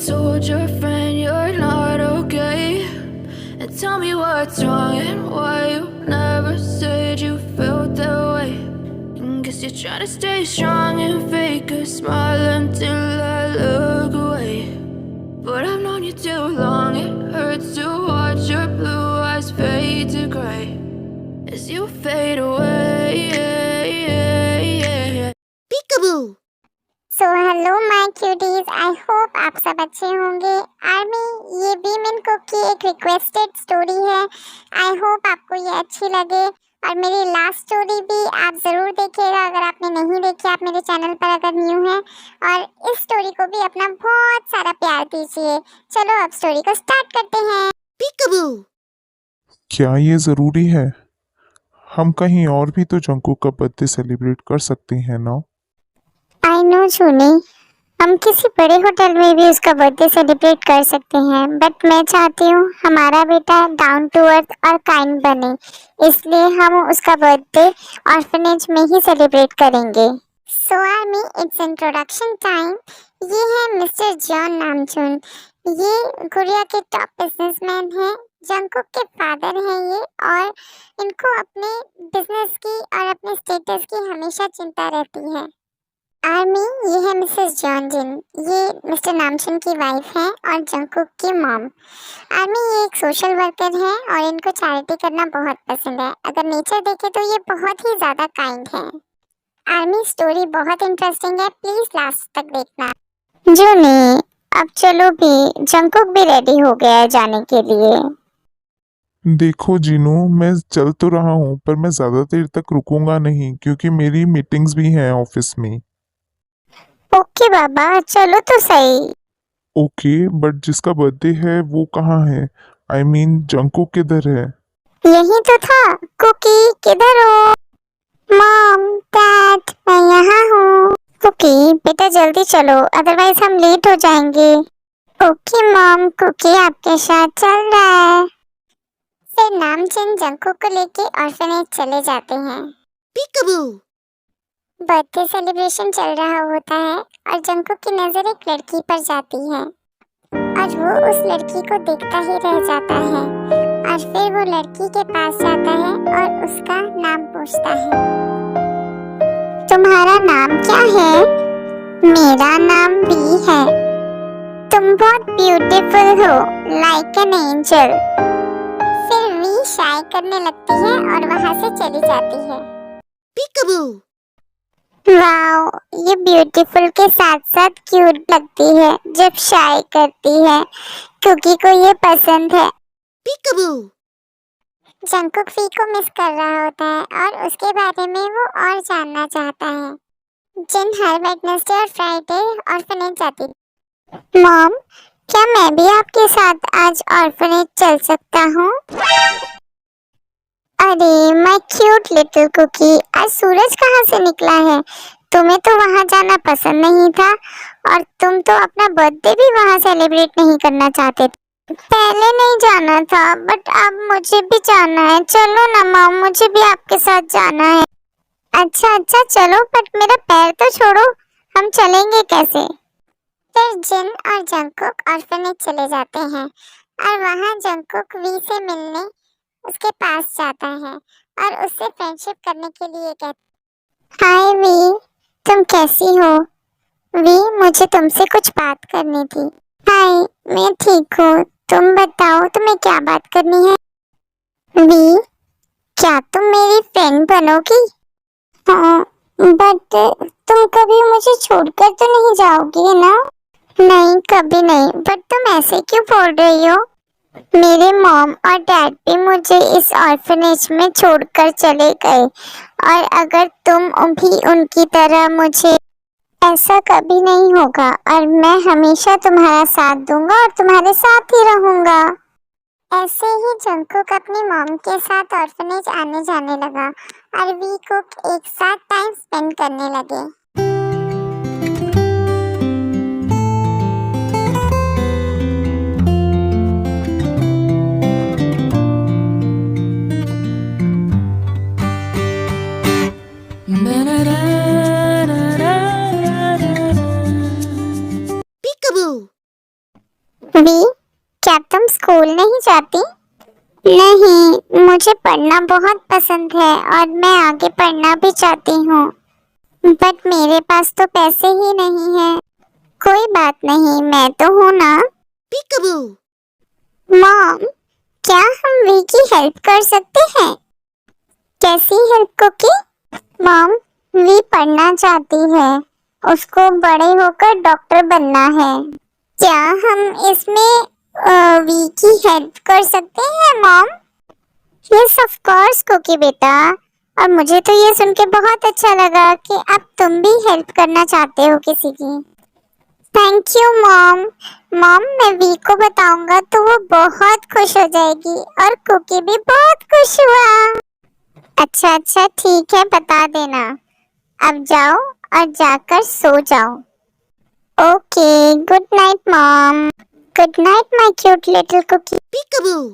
told your friend you're not okay, and tell me what's wrong and why you never said you felt that way. And guess you're trying to stay strong and fake a smile until I look away. But I've known you too long, it hurts to watch your blue eyes fade to gray as you fade away. Peekaboo! So hello my cuties, I hope आप सब अच्छे होंगे। Army, ये बीमिन cook की एक requested story है। I hope आपको ये अच्छी लगे और मेरी लास्ट स्टोरी भी आप ज़रूर देखिएगा अगर आपने नहीं देखी, आप मेरे चैनल पर अगर न्यू हैं, और इस स्टोरी को भी अपना बहुत सारा प्यार दीजिए। चलो अब स्टोरी को स्टार्ट करते हैं। Peekaboo! क्या ये ज़रूरी है? हम कहीं और भी तो जंकू का बर्थडे सेलिब्रेट कर सकते हैं ना? आई नो छूनी, हम किसी बड़े होटल में भी उसका बर्थडे सेलिब्रेट कर सकते हैं, बट मैं चाहती हूँ हमारा बेटा डाउन टू अर्थ और काइंड बने, इसलिए हम उसका बर्थडे ऑर्फनेज में ही सेलिब्रेट करेंगे। सो आर्मी, इट्स इंट्रोडक्शन टाइम। ये है मिस्टर जॉन नामचुन। ये कोरिया के टॉप बिजनेसमैन हैं, जंकुक के फादर हैं ये, और इनको अपने बिजनेस की और अपने स्टेटस की हमेशा चिंता रहती है। आर्मी, ये है मिसेस जॉन जिन, ये मिस्टर नामचुन की वाइफ है और जंकुक की मॉम। आर्मी, ये एक सोशल वर्कर है और इनको चैरिटी करना बहुत पसंद है। अगर नेचर देखे तो ये बहुत ही ज़्यादा काइंड है। आर्मी, स्टोरी बहुत इंटरेस्टिंग है, प्लीज़ लास्ट तक देखना। जूनी, अब चलो भी, जंकुक भी रेडी हो गया है जाने के लिए। देखो जीनू, मैं चल तो रहा हूँ पर मैं ज़्यादा देर तक रुकूंगा नहीं क्योंकि मेरी मीटिंग्स भी हैं ऑफिस में। ओके बाबा, चलो तो सही। ओके, बट जिसका बर्थडे है वो कहाँ है? आई मीन जंकू किधर है? यही तो था। कुकी, किधर हो? मॉम, डैड, मैं यहाँ हूँ। कुकी, बेटा जल्दी चलो, अदरवाइज हम लेट हो जाएंगे। ओके मॉम, कुकी आपके साथ चल रहा है। फिर नामचुन जंकुक को लेके ऑर्फनेज चले जाते हैं। Peekaboo! बर्थडे सेलिब्रेशन चल रहा होता है और जंकुक की नजर एक लड़की पर जाती है और वो उस लड़की को देखता ही रह जाता है, और फिर वो लड़की के पास जाता है और उसका नाम पूछता है। तुम्हारा नाम क्या है? मेरा नाम बी है। तुम बहुत ब्यूटीफुल हो, लाइक एन एंजल। फिर वी शाय करने लगती है और वहां से चली जाती है। Peekaboo! वाओ, ये ब्यूटीफुल के साथ साथ क्यूट लगती है जब शाय करती है। कुकी को ये पसंद है। Peekaboo! जंकुक वी को मिस कर रहा होता है और उसके बारे में वो और जानना चाहता है। जिन हर वेडनेसडे और फ्राइडे ऑर्फनेज जाती। मॉम, क्या मैं भी आपके साथ आज ऑर्फनेज चल सकता हूँ? अरे माय क्यूट लिटिल कुकी, आज सूरज कहाँ से निकला है? तुम्हें तो वहाँ जाना पसंद नहीं था और तुम तो अपना बर्थडे भी वहाँ सेलिब्रेट नहीं करना चाहते थे। पहले नहीं जाना था, बट अब मुझे भी जाना है। चलो ना मॉम, मुझे भी आपके साथ जाना है। अच्छा अच्छा चलो, बट मेरा पैर तो छोड़ो, हम चलेंगे कैसे? फिर जिन और जंकुक ऑर्फनेज चले जाते हैं और वहाँ जंकुक वी से मिलने उसके पास जाता है और उससे फ्रेंडशिप करने के लिए कहता। हाय वी, तुम कैसी हो? वी, मुझे तुमसे कुछ बात करनी थी। हाय, मैं ठीक हूँ, तुम बताओ तुम्हें क्या बात करनी है? वी, क्या तुम मेरी फ्रेंड बनोगी? हाँ, बट तुम कभी मुझे छोड़कर तो नहीं जाओगी ना? नहीं, कभी नहीं, बट तुम ऐसे क्यों बोल रही हो? मेरे मॉम और डैड भी मुझे इस ऑर्फनेज में छोड़कर चले गए, और अगर तुम भी उनकी तरह, मुझे ऐसा कभी नहीं होगा और मैं हमेशा तुम्हारा साथ दूंगा और तुम्हारे साथ ही रहूंगा। ऐसे ही जंकुक अपनी मॉम के साथ ऑर्फनेज आने जाने लगा और वी कुक एक साथ टाइम स्पेंड करने लगे। Peekaboo! वी, क्या तुम स्कूल नहीं जाती? नहीं, मुझे पढ़ना बहुत पसंद है और मैं आगे पढ़ना भी चाहती हूँ, बट मेरे पास तो पैसे ही नहीं हैं। कोई बात नहीं, मैं तो हूँ ना। Peekaboo. मॉम, क्या हम वी की हेल्प कर सकते हैं? कैसी हेल्प कुकी? मॉम, वी पढ़ना चाहती है, उसको बड़े होकर डॉक्टर बनना है। क्या हम इसमें वी की हेल्प कर सकते हैं mom? Yes of course Cookie बेटा, और मुझे तो ये सुन के बहुत अच्छा लगा कि अब तुम भी हेल्प करना चाहते हो किसी की। Thank you mom. मॉम, मैं वी को बताऊंगा तो वो बहुत खुश हो जाएगी और कुकी भी बहुत खुश हुआ। अच्छा अच्छा ठीक है, बता देना। अब जाओ और जाकर सो जाओ। Okay, good night mom. Good night my cute little Cookie. Peekaboo.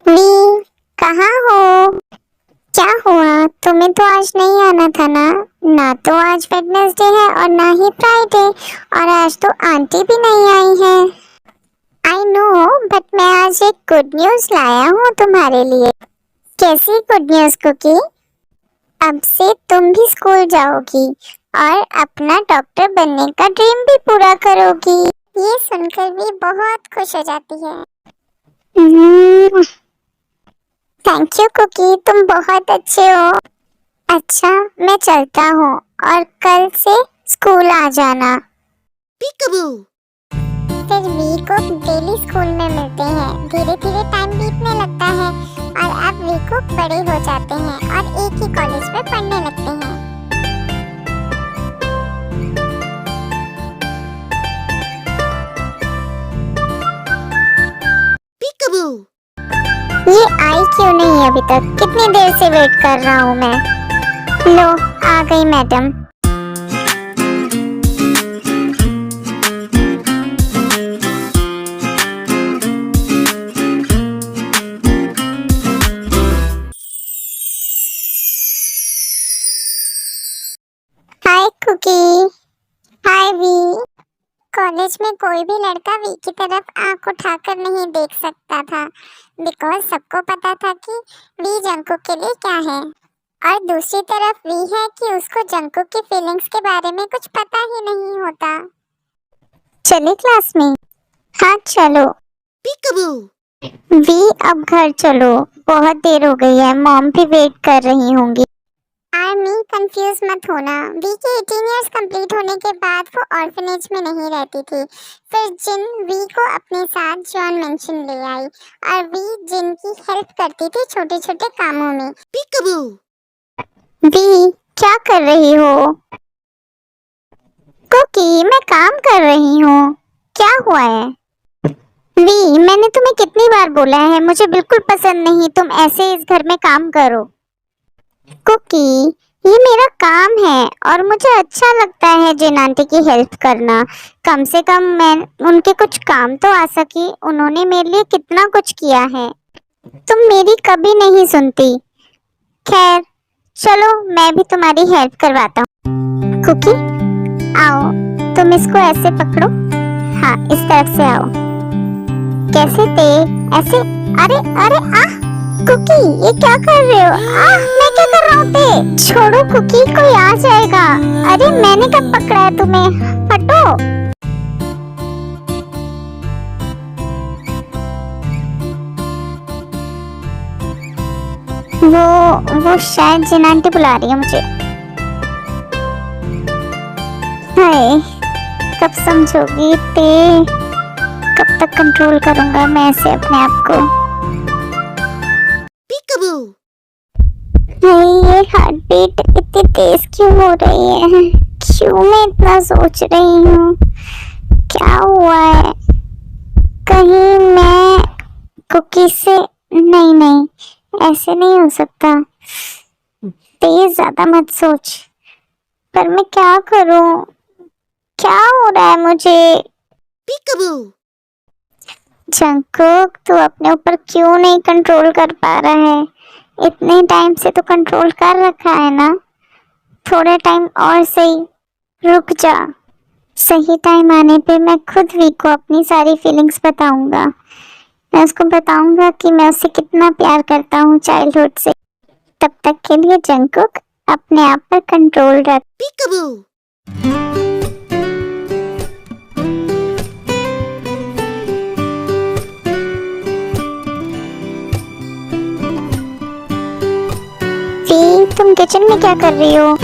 V, कहाँ हो? क्या हुआ? तुम्हें तो आज नहीं आना था ना? ना तो आज वेडनेसडे है और ना ही फ्राइडे, और आज तो आंटी भी नहीं आई है। आई नो, बट मैं आज एक गुड न्यूज़ लाया हूँ तुम्हारे लिए। कैसी गुड न्यूज़ कुकी? अब से तुम भी स्कूल जाओगी और अपना डॉक्टर बनने का ड्रीम भी पूरा करोगी। ये सुनकर भी बहुत खुश हो जाती है। थैंक यू कुकी, तुम बहुत अच्छे हो। अच्छा, मैं चलता हूँ और कल से स्कूल आ जाना। Peekaboo. फिर वी को डेली स्कूल में मिलते हैं। धीरे धीरे टाइम बीतने लगता है और अब वी को बड़े हो जाते हैं और एक ही कॉलेज में पढ़ने लगते हैं। Peekaboo. ये आई क्यों नहीं अभी तक? कितनी देर से वेट कर रहा हूँ मैं। लो, आ गई madam. Hi Cookie. Hi V. College में कोई भी लड़का वी की तरफ आंख उठाकर नहीं देख सकता था, बिकॉज सबको पता था कि वी जंकुक के लिए क्या है, और दूसरी तरफ वी है कि उसको जंकुक की फीलिंग्स के बारे में कुछ पता ही नहीं होता। चले क्लास में? हाँ चलो। Peekaboo. वी, अब घर चलो, बहुत देर हो गई है, मॉम भी वेट कर रही होंगी। आर्मी, कंफ्यूज मत होना। वी के 18 इयर्स कंप्लीट होने के बाद वो ऑर्फनेज में नहीं रहती थी। फिर जिन वी को अपने साथ जॉन मेंशन ले आई और वी जिन की हेल्प करती थी छोटे छोटे कामों में। Peekaboo. वी, क्या कर रही हो? कुकी, मैं काम कर रही हूँ। क्या हुआ है? वी, मैंने तुम्हें कितनी बार बोला है, मुझे बिल्कुल पसंद नहीं तुम ऐसे इस घर में काम करो। कुकी, ये मेरा काम है और मुझे अच्छा लगता है जिन आंटी की हेल्प करना। कम से कम मैं उनके कुछ काम तो आ सकी। उन्होंने मेरे लिए कितना कुछ किया है। तुम मेरी कभी नहीं सुनती। खैर चलो, मैं भी तुम्हारी हेल्प करवाता हूँ। कुकी, आओ, तुम इसको ऐसे पकड़ो। हाँ, इस तरफ से आओ। कैसे थे? ऐसे? अरे अरे आह! कुकी, ये क्या कर रहे हो? मैं क्या कर रहा हूँ ते? छोड़ो कुकी, कोई आ जाएगा। अरे मैंने कब पकड़ा है तुम्हें? हटो। वो शायद जिन आंटी बुला रही है मुझे। हाय, कब समझोगी ते? कब तक कंट्रोल करूंगा मैं ऐसे अपने आप को? Peekaboo. ये हार्ट बीट इतनी तेज क्यों हो रही है? क्यों मैं इतना सोच रही हूँ? क्या हुआ है? कहीं मैं कुकी से? नहीं, ऐसे नहीं हो सकता। तेज ज्यादा मत सोच। पर मैं क्या करूँ? क्या हो रहा है मुझे? Peekaboo. जंकुक, तू अपने ऊपर क्यों नहीं कंट्रोल कर पा रहा है? इतने टाइम से तो कंट्रोल कर रखा है ना? थोड़ा टाइम और सही, रुक जा। सही टाइम आने पे मैं खुद वी को अपनी सारी फीलिंग्स बताऊंगा। मैं उसको बताऊंगा कि मैं उससे कितना प्यार करता हूँ चाइल्डहुड से। तब तक के लिए जंगकुक अपने आप पर कंट्रोल रख। Peekaboo. वी तुम किचन में क्या कर रही हो?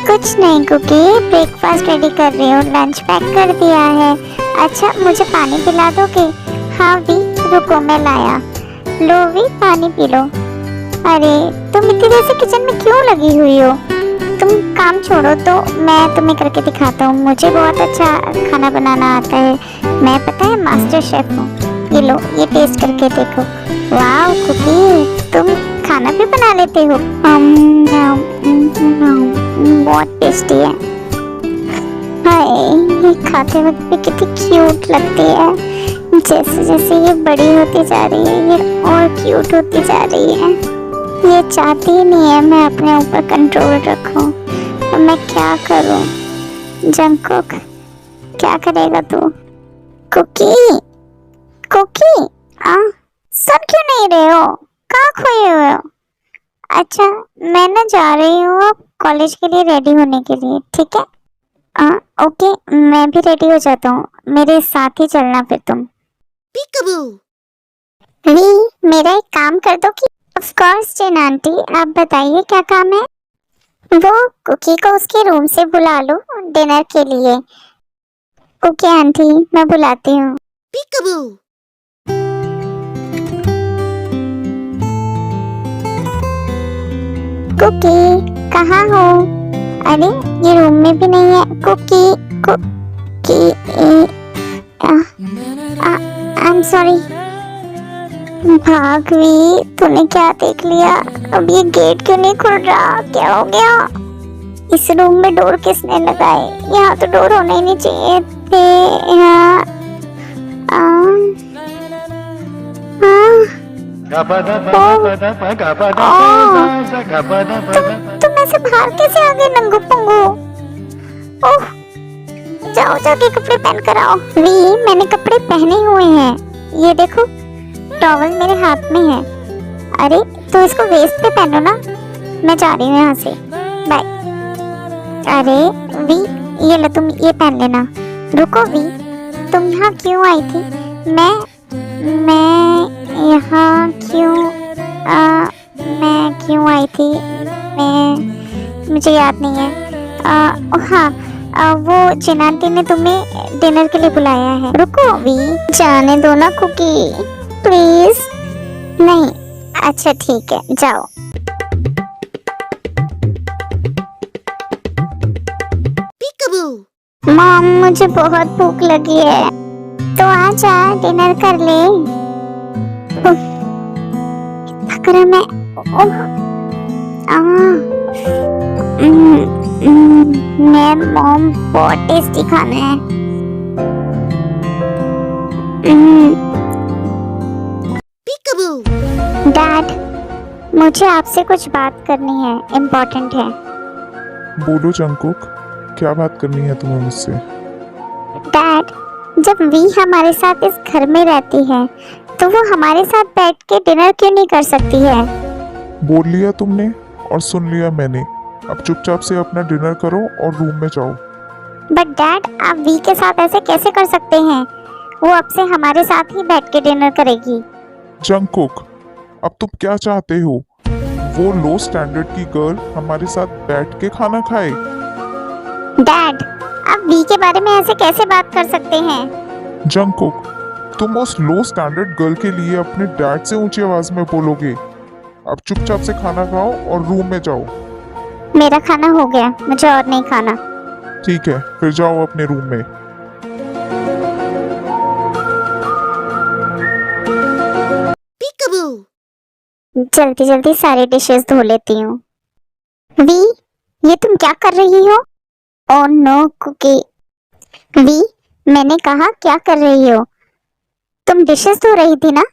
कुछ नहीं कुकी, ब्रेकफास्ट रेडी कर रही हूँ। लंच पैक कर दिया है। अच्छा मुझे पानी पिला दोगे? हाँ वी रुको मैं लाया। लो वी पानी पी लो। अरे तुम इतनी देर से किचन में क्यों लगी हुई हो? तुम काम छोड़ो तो मैं तुम्हें करके दिखाता हूँ। मुझे बहुत अच्छा खाना बनाना आता है। मैं पता है मास्टर शेफ हूँ। ये लो ये टेस्ट करके देखो। वाह कुकी तुम खाना भी बना लेते हो? बहुत टेस्टी है। हाय ये खाते वक्त भी कितनी क्यूट लगती है। जैसे जैसे ये बड़ी होती जा रही है ये और क्यूट होती जा रही है। ये चाहती ही नहीं है मैं अपने ऊपर कंट्रोल रखूं। तो मैं क्या करूं? जंगकुक क्या करेगा तू? कुकी कुकी सुन क्यों नहीं रहे हो? कहाँ खोए हुए हो? अच्छा मैं ना जा रही हूँ अब कॉलेज के लिए रेडी होने के लिए, ठीक है? ओके मैं भी रेडी हो जाता हूँ। मेरे साथ ही चलना फिर तुम। Peekaboo. वी मेरा एक काम कर दो कि? ऑफ कोर्स जिन आंटी आप बताइए क्या काम है? वो कुकी को उसके रूम से बुला लो डिनर के लिए। ओके आंटी मैं बुलाती हूँ। Peekaboo. कुकी कहाँ हो? अरे ये रूम में भी नहीं है। Cookie cookie I am sorry. Bhagvi तूने क्या देख लिया? अब ये गेट क्यों नहीं खुल रहा? क्या हो गया? इस रूम में डोर किसने लगाए? यहाँ तो डोर होने ही नहीं चाहिए थे। यहाँ तुम ऐसे बाहर कैसे आ गए नंगू पुंगू? ओह जाओ जाके कपड़े पहन कर आओ। वी मैंने कपड़े पहने हुए हैं। ये देखो टॉवल मेरे हाथ में है। अरे तो इसको वेस्ट पे पहनो ना। मैं जा रही हूँ यहाँ से, बाय। अरे वी ये लो तुम ये पहन लेना। रुको वी तुम यहाँ क्यों आई थी? मैं यहाँ क्यों मैं क्यों आई थी? मुझे याद नहीं है। हाँ वो चिनांटी ने तुम्हें डिनर के लिए बुलाया है। रुको वी जाने दो ना कुकी प्लीज। नहीं अच्छा ठीक है जाओ। Peekaboo. मॉम मुझे बहुत भूख लगी है तो आ जा डिनर कर ले। थक रहा मैं। मैं मॉम बहुत टेस्टी खाना है। Peekaboo. डैड मुझे आपसे कुछ बात करनी है, इम्पोर्टेंट है। बोलो जंगकुक, क्या बात करनी है तुम्हें मुझसे? डैड जब वी हमारे साथ इस घर में रहती है तो वो हमारे साथ बैठ के डिनर क्यों नहीं कर सकती है? बोल लिया तुमने और सुन लिया मैंने। अब चुपचाप से अपना डिनर करो और रूम में जाओ। बट डैड आप वी के साथ ऐसे कैसे कर सकते हैं? वो अब से हमारे साथ ही बैठ के डिनर करेगी। जंगकुक अब तुम क्या चाहते हो? वो लो स्टैंडर्ड की गर्ल हमारे साथ बैठ के खाना खाए? डैड आप वी के बारे में ऐसे कैसे बात कर सकते हैं? जंगकुक तुम उस लो स्टैंडर्ड गर्ल के लिए अपने डैड से ऊंची आवाज में बोलोगे? अब चुपचाप से खाना खाओ और रूम में जाओ। मेरा खाना हो गया, मुझे और नहीं खाना। ठीक है फिर जाओ अपने रूम में। Peekaboo. जल्दी जल्दी सारी डिशेस धो लेती हूँ। वी ये तुम क्या कर रही हो? Oh no cookie. वी मैंने कहा क्या कर रही हो? तुम डिशेस धो रही थी ना?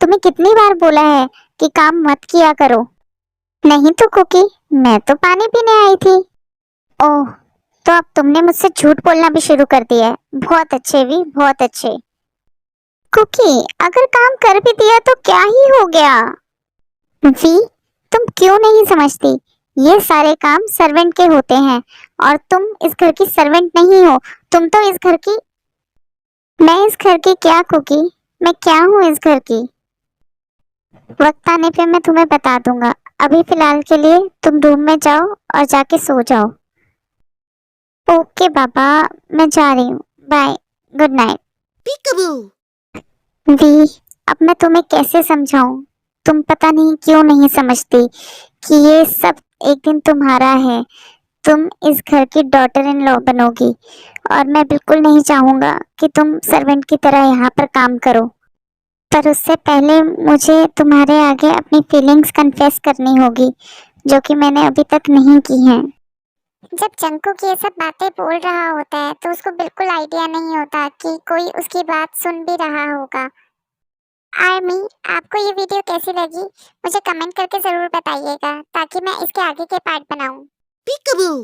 तुम्हें कितनी बार बोला है कि काम मत किया करो? नहीं तो कुकी मैं तो पानी पीने आई थी। ओह तो अब तुमने मुझसे झूठ बोलना भी शुरू कर दिया है। बहुत अच्छे वी, बहुत अच्छे। कुकी, अगर काम कर भी दिया तो क्या ही हो गया? वी, तुम क्यों नहीं समझती? ये सारे काम सर्वेंट के होते हैं और तुम इस घर की सर्वेंट नहीं हो। तुम तो इस घर की। मैं इस घर की क्या कुकी? मैं क्या हूँ इस घर की? वक्त आने पे मैं तुम्हें बता दूंगा। अभी फिलहाल के लिए तुम रूम में जाओ और जाके सो जाओ। ओके बाबा, मैं जा रही हूँ। Bye, good night. Peekaboo. V, अब मैं तुम्हें कैसे समझाऊं? तुम पता नहीं क्यों नहीं समझती कि ये सब एक दिन तुम्हारा है। तुम इस घर की डॉटर इन लॉ बनोगी और मैं बिल्कुल नहीं चाहूंगा कि तुम सर्वेंट की तरह यहाँ पर काम करो। पर उससे पहले मुझे तुम्हारे आगे अपनी फीलिंग्स कन्फेस करनी होगी, जो कि मैंने अभी तक नहीं की हैं। जब जंकुक ये सब बातें बोल रहा होता है तो उसको बिल्कुल आइडिया नहीं होता कि कोई उसकी बात सुन भी रहा होगा। आर्मी, आपको ये वीडियो कैसी लगी मुझे कमेंट करके जरूर बताइएगा ताकि मैं इसके आगे के पार्ट बनाऊं। Peekaboo.